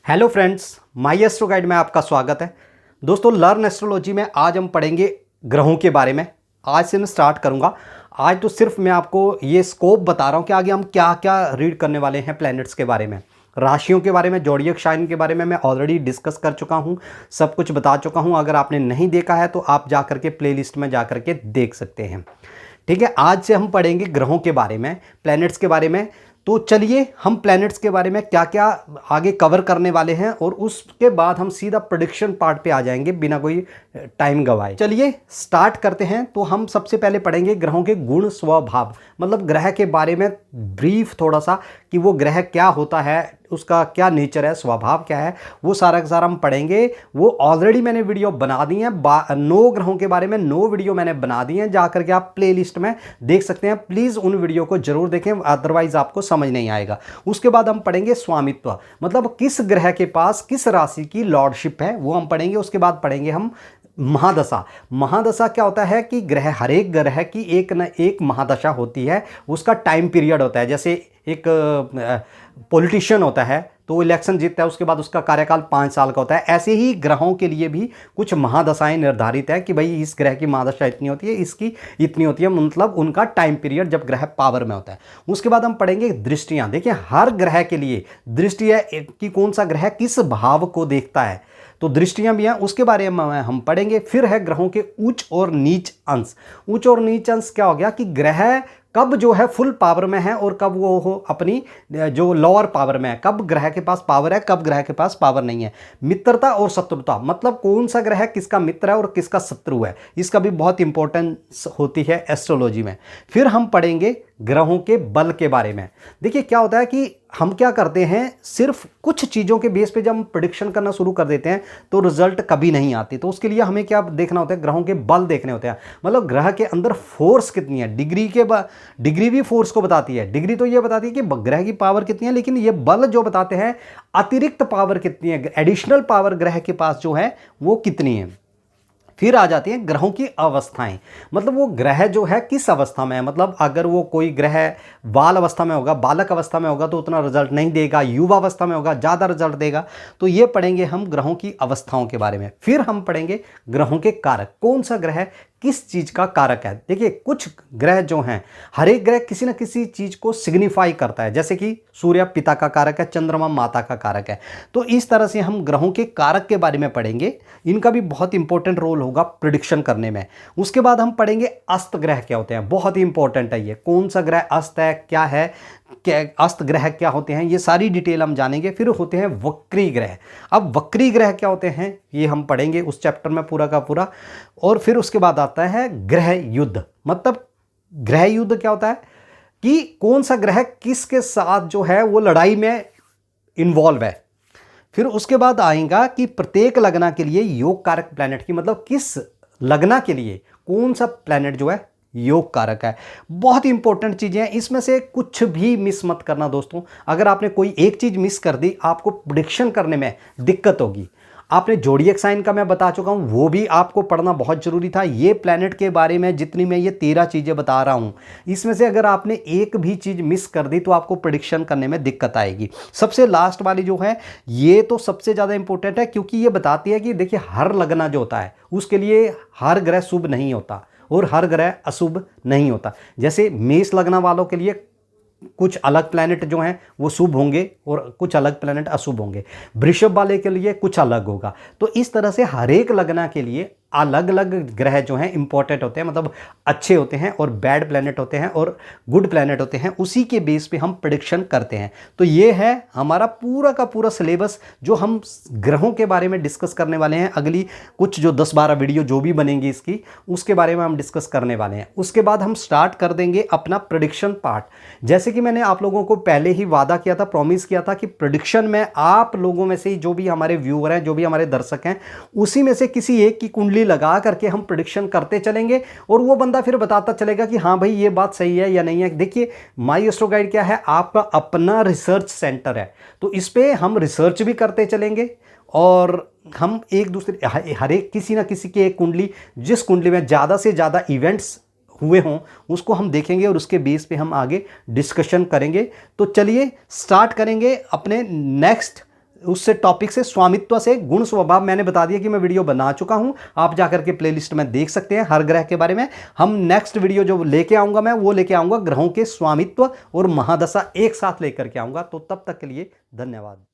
Hello friends, माई astro guide में आपका स्वागत है। दोस्तों, लर्न एस्ट्रोलॉजी में आज हम पढ़ेंगे ग्रहों के बारे में। आज से मैं स्टार्ट करूंगा। आज तो सिर्फ मैं आपको ये स्कोप बता रहा हूं कि आगे हम क्या क्या रीड करने वाले हैं प्लैनेट्स के बारे में, राशियों के बारे में, ज़ोडिएक साइन के बारे में मैं ऑलरेडी डिस्कस कर चुका हूं, सब कुछ बता चुका हूं। अगर आपने नहीं देखा है तो आप जा करके प्लेलिस्ट में जा करके देख सकते हैं। ठीक है, आज से हम पढ़ेंगे ग्रहों के बारे में, प्लैनेट्स के बारे में। तो चलिए हम प्लैनेट्स के बारे में क्या क्या आगे कवर करने वाले हैं और उसके बाद हम सीधा प्रेडिक्शन पार्ट पे आ जाएंगे बिना कोई टाइम गवाए। चलिए स्टार्ट करते हैं। तो हम सबसे पहले पढ़ेंगे ग्रहों के गुण स्वभाव, मतलब ग्रह के बारे में ब्रीफ थोड़ा सा कि वो ग्रह क्या होता है, उसका क्या नेचर है, स्वभाव क्या है, वो सारा का सारा हम पढ़ेंगे। वो ऑलरेडी मैंने वीडियो बना दी है, 9 ग्रहों के बारे में 9 वीडियो मैंने बना दी हैं, जाकर के आप प्लेलिस्ट में देख सकते हैं। प्लीज़ उन वीडियो को जरूर देखें, अदरवाइज आपको समझ नहीं आएगा। उसके बाद हम पढ़ेंगे स्वामित्व, मतलब किस ग्रह के पास किस राशि की लॉर्डशिप है, वो हम पढ़ेंगे। उसके बाद पढ़ेंगे हम महादशा। महादशा क्या होता है कि ग्रह, हर एक ग्रह की एक न एक महादशा होती है, उसका टाइम पीरियड होता है। जैसे एक पॉलिटिशियन होता है तो इलेक्शन जीतता है, उसके बाद उसका कार्यकाल 5 साल का होता है। ऐसे ही ग्रहों के लिए भी कुछ महादशाएं निर्धारित है कि भाई इस ग्रह की महादशा इतनी होती है, इसकी इतनी होती है, मतलब उनका टाइम पीरियड जब ग्रह पावर में होता है। उसके बाद हम पढ़ेंगे दृष्टियां। देखिए हर ग्रह के लिए दृष्टि है कि कौन सा ग्रह किस भाव को देखता है, तो दृष्टियां भी हैं, उसके बारे में हम पढ़ेंगे। फिर है ग्रहों के उच्च और नीच अंश। उच्च और नीच अंश क्या हो गया कि ग्रह कब जो है फुल पावर में है और कब वो हो अपनी जो लोअर पावर में है, कब ग्रह के पास पावर है, कब ग्रह के पास पावर नहीं है। मित्रता और शत्रुता, मतलब कौन सा ग्रह किसका मित्र है और किसका शत्रु है, इसका भी बहुत इंपॉर्टेंस होती है एस्ट्रोलॉजी में। फिर हम पढ़ेंगे ग्रहों के बल के बारे में। देखिए क्या होता है कि हम क्या करते हैं, सिर्फ कुछ चीज़ों के बेस पे जब हम प्रेडिक्शन करना शुरू कर देते हैं तो रिजल्ट कभी नहीं आती। तो उसके लिए हमें क्या देखना होता है, ग्रहों के बल देखने होते हैं। मतलब ग्रह के अंदर फोर्स कितनी है, डिग्री भी फोर्स को बताती है। डिग्री तो ये बताती है कि ग्रह की पावर कितनी है, लेकिन ये बल जो बताते हैं अतिरिक्त पावर कितनी है, एडिशनल पावर ग्रह के पास जो है वो कितनी है। फिर आ जाती हैं ग्रहों की अवस्थाएं, मतलब वो ग्रह जो है किस अवस्था में है। मतलब अगर वो कोई ग्रह बाल अवस्था में होगा, बालक अवस्था में होगा तो उतना रिजल्ट नहीं देगा, युवा अवस्था में होगा ज़्यादा रिजल्ट देगा। तो ये पढ़ेंगे हम ग्रहों की अवस्थाओं के बारे में। फिर हम पढ़ेंगे ग्रहों के कारक, कौन सा ग्रह किस चीज़ का कारक है। देखिए कुछ ग्रह जो हैं, हर एक ग्रह किसी न किसी चीज़ को सिग्निफाई करता है। जैसे कि सूर्य पिता का कारक है, चंद्रमा माता का कारक है। तो इस तरह से हम ग्रहों के कारक के बारे में पढ़ेंगे, इनका भी बहुत इंपॉर्टेंट रोल होगा प्रिडिक्शन करने में। उसके बाद हम पढ़ेंगे अस्त ग्रह क्या होते हैं, बहुत ही इंपॉर्टेंट है ये, कौन सा ग्रह अस्त है, क्या है, क्या अस्त ग्रह क्या होते हैं, ये सारी डिटेल हम जानेंगे। फिर होते हैं वक्री ग्रह। अब वक्री ग्रह क्या होते हैं ये हम पढ़ेंगे उस चैप्टर में पूरा का पूरा। और फिर उसके बाद आता है ग्रह युद्ध, मतलब ग्रह युद्ध क्या होता है कि कौन सा ग्रह किसके साथ जो है वो लड़ाई में इन्वॉल्व है। फिर उसके बाद आएगा कि प्रत्येक लग्न के लिए योग कारक प्लैनेट की, मतलब किस लग्न के लिए कौन सा प्लैनेट जो है योग कारक है। बहुत इंपॉर्टेंट चीजें हैं, इसमें से कुछ भी मिस मत करना दोस्तों। अगर आपने कोई एक चीज मिस कर दी आपको प्रेडिक्शन करने में दिक्कत होगी। आपने ज़ोडिएक साइन का मैं बता चुका हूं, वो भी आपको पढ़ना बहुत जरूरी था। ये प्लैनेट के बारे में जितनी मैं ये 13 चीजें बता रहा हूं, इसमें से अगर आपने एक भी चीज मिस कर दी तो आपको प्रेडिक्शन करने में दिक्कत आएगी। सबसे लास्ट वाली जो है ये तो सबसे ज्यादा इंपॉर्टेंट है, क्योंकि ये बताती है कि देखिए हर लग्न जो होता है उसके लिए हर ग्रह शुभ नहीं होता और हर ग्रह अशुभ नहीं होता। जैसे मेष लग्न वालों के लिए कुछ अलग प्लैनेट जो हैं वो शुभ होंगे और कुछ अलग प्लैनेट अशुभ होंगे, वृषभ वाले के लिए कुछ अलग होगा। तो इस तरह से हर एक लग्न के लिए अलग अलग ग्रह जो हैं इंपॉर्टेंट होते हैं, मतलब अच्छे होते हैं, और बैड प्लैनेट होते हैं और गुड प्लैनेट होते हैं। उसी के बेस पे हम प्रेडिक्शन करते हैं। तो ये है हमारा पूरा का पूरा सिलेबस जो हम ग्रहों के बारे में डिस्कस करने वाले हैं। अगली कुछ जो 10-12 वीडियो जो भी बनेंगी इसकी, उसके बारे में हम डिस्कस करने वाले हैं। उसके बाद हम स्टार्ट कर देंगे अपना प्रेडिक्शन पार्ट। जैसे कि मैंने आप लोगों को पहले ही वादा किया था, प्रॉमिस किया था कि प्रेडिक्शन में आप लोगों में से जो भी हमारे व्यूअर हैं, जो भी हमारे दर्शक हैं, उसी में से किसी एक की कुंडली लगा करके हम प्रेडिक्शन करते चलेंगे और वो बंदा फिर बताता चलेगा कि हाँ भाई ये बात सही है या नहीं है। देखिए माई एस्ट्रो गाइड क्या है, आपका अपना रिसर्च सेंटर है, तो इस पे हम रिसर्च भी करते चलेंगे और हम एक दूसरे हर एक किसी ना किसी की एक कुंडली, जिस कुंडली में ज़्यादा से ज़्यादा इवेंट्स हुए हों उसको हम देखेंगे और उसके बेस पे हम आगे डिस्कशन करेंगे। तो चलिए स्टार्ट करेंगे अपने नेक्स्ट उससे टॉपिक से, स्वामित्व से, गुण स्वभाव मैंने बता दिया कि मैं वीडियो बना चुका हूं, आप जाकर के प्लेलिस्ट में देख सकते हैं हर ग्रह के बारे में। हम नेक्स्ट वीडियो जो लेके आऊंगा मैं, वो लेके आऊंगा ग्रहों के स्वामित्व और महादशा एक साथ लेकर के आऊंगा। तो तब तक के लिए धन्यवाद।